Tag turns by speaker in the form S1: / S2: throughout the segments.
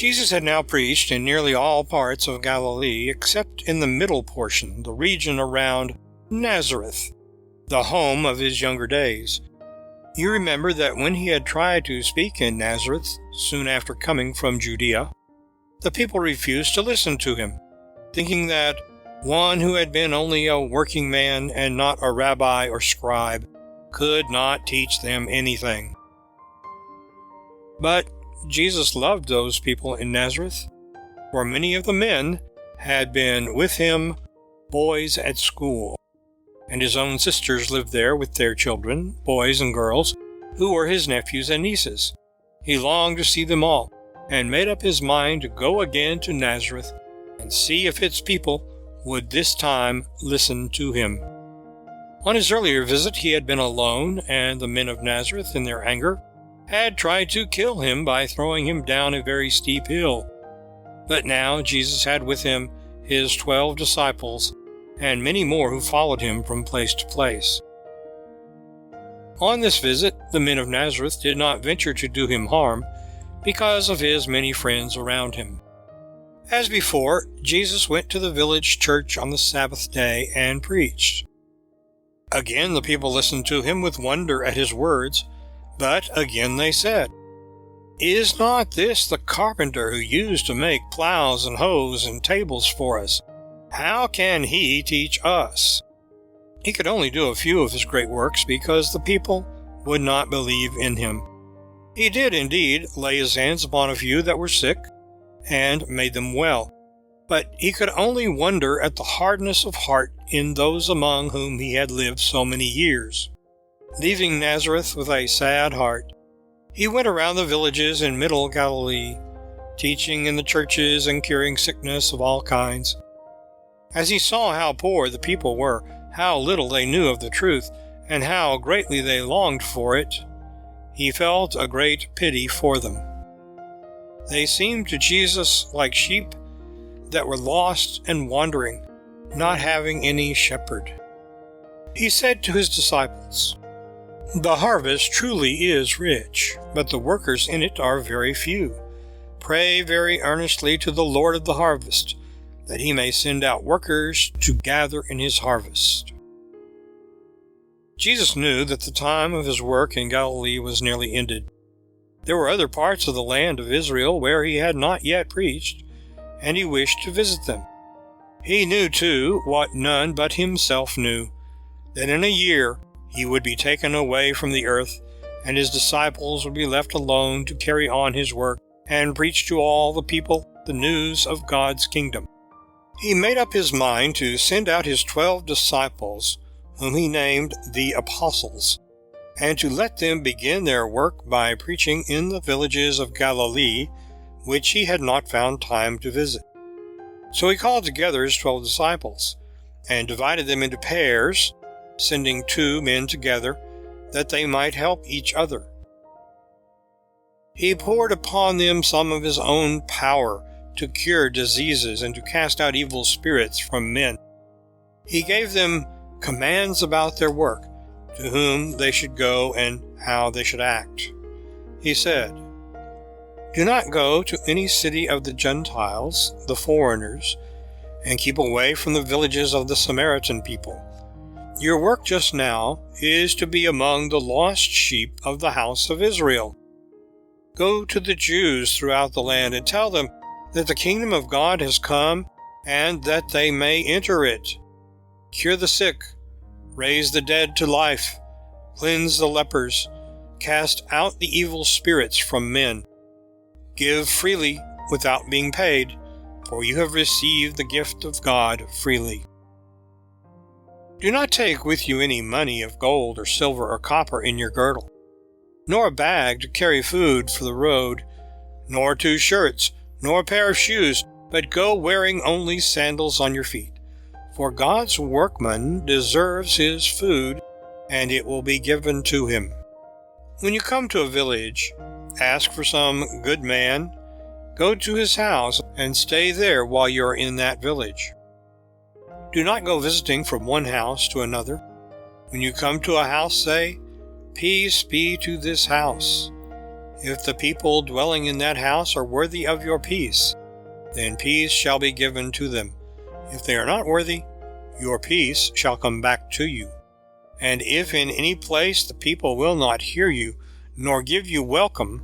S1: Jesus had now preached in nearly all parts of Galilee except in the middle portion, the region around Nazareth, the home of his younger days. You remember that when he had tried to speak in Nazareth, soon after coming from Judea, the people refused to listen to him, thinking that one who had been only a working man and not a rabbi or scribe could not teach them anything. But Jesus loved those people in Nazareth, for many of the men had been with him boys at school, and his own sisters lived there with their children, boys and girls, who were his nephews and nieces. He longed to see them all, and made up his mind to go again to Nazareth and see if its people would this time listen to him. On his earlier visit he had been alone, and the men of Nazareth, in their anger, had tried to kill him by throwing him down a very steep hill. But now Jesus had with him his 12 disciples, and many more who followed him from place to place. On this visit, the men of Nazareth did not venture to do him harm, because of his many friends around him. As before, Jesus went to the village church on the Sabbath day and preached. Again the people listened to him with wonder at his words, but again they said, "Is not this the carpenter who used to make plows and hoes and tables for us? How can he teach us?" He could only do a few of his great works because the people would not believe in him. He did indeed lay his hands upon a few that were sick, and made them well, but he could only wonder at the hardness of heart in those among whom he had lived so many years. Leaving Nazareth with a sad heart, he went around the villages in middle Galilee, teaching in the churches and curing sickness of all kinds. As he saw how poor the people were, how little they knew of the truth, and how greatly they longed for it, he felt a great pity for them. They seemed to Jesus like sheep that were lost and wandering, not having any shepherd. He said to his disciples, "The harvest truly is rich, but the workers in it are very few. Pray very earnestly to the Lord of the harvest, that he may send out workers to gather in his harvest." Jesus knew that the time of his work in Galilee was nearly ended. There were other parts of the land of Israel where he had not yet preached, and he wished to visit them. He knew, too, what none but himself knew, that in a year he would be taken away from the earth, and his disciples would be left alone to carry on his work and preach to all the people the news of God's kingdom. He made up his mind to send out his 12 disciples, whom he named the Apostles, and to let them begin their work by preaching in the villages of Galilee, which he had not found time to visit. So he called together his 12 disciples, and divided them into pairs, sending 2 men together, that they might help each other. He poured upon them some of his own power to cure diseases and to cast out evil spirits from men. He gave them commands about their work, to whom they should go and how they should act. He said, "Do not go to any city of the Gentiles, the foreigners, and keep away from the villages of the Samaritan people. Your work just now is to be among the lost sheep of the house of Israel. Go to the Jews throughout the land and tell them that the kingdom of God has come, and that they may enter it. Cure the sick, raise the dead to life, cleanse the lepers, cast out the evil spirits from men. Give freely without being paid, for you have received the gift of God freely. Do not take with you any money of gold or silver or copper in your girdle, nor a bag to carry food for the road, nor 2 shirts, nor a pair of shoes, but go wearing only sandals on your feet. For God's workman deserves his food, and it will be given to him. When you come to a village, ask for some good man, go to his house, and stay there while you are in that village. Do not go visiting from one house to another. When you come to a house, say, 'Peace be to this house.' If the people dwelling in that house are worthy of your peace, then peace shall be given to them. If they are not worthy, your peace shall come back to you. And if in any place the people will not hear you, nor give you welcome,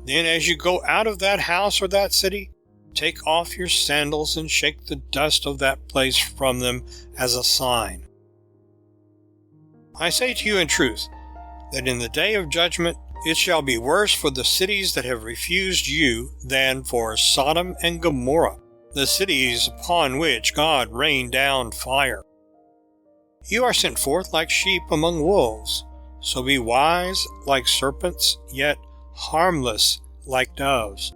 S1: then as you go out of that house or that city, take off your sandals and shake the dust of that place from them as a sign. I say to you in truth, that in the day of judgment it shall be worse for the cities that have refused you than for Sodom and Gomorrah, the cities upon which God rained down fire. You are sent forth like sheep among wolves, so be wise like serpents, yet harmless like doves.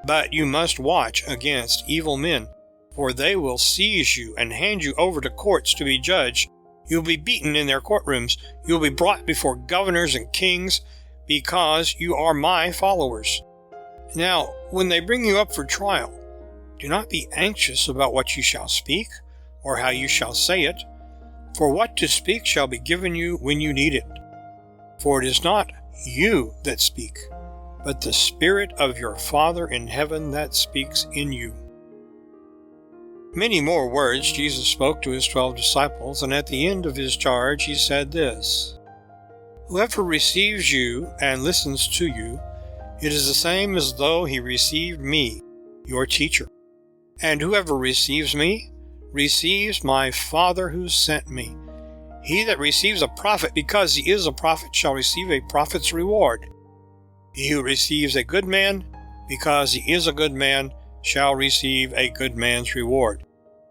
S1: But you must watch against evil men, for they will seize you and hand you over to courts to be judged. You will be beaten in their courtrooms. You will be brought before governors and kings, because you are my followers. Now, when they bring you up for trial, do not be anxious about what you shall speak, or how you shall say it, for what to speak shall be given you when you need it. For it is not you that speak, but the Spirit of your Father in heaven that speaks in you. Many more words Jesus spoke to his 12 disciples, and at the end of his charge he said this: Whoever receives you and listens to you, it is the same as though he received me, your teacher. And whoever receives me, receives my Father who sent me. He that receives a prophet because he is a prophet shall receive a prophet's reward. He who receives a good man because he is a good man shall receive a good man's reward.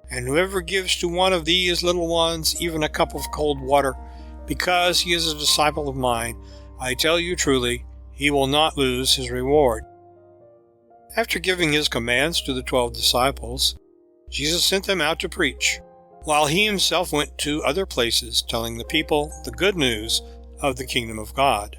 S1: And whoever gives to one of these little ones even a cup of cold water, because he is a disciple of mine, I tell you truly, he will not lose his reward. After giving his commands to the 12 disciples, Jesus sent them out to preach, while he himself went to other places, telling the people the good news of the kingdom of God.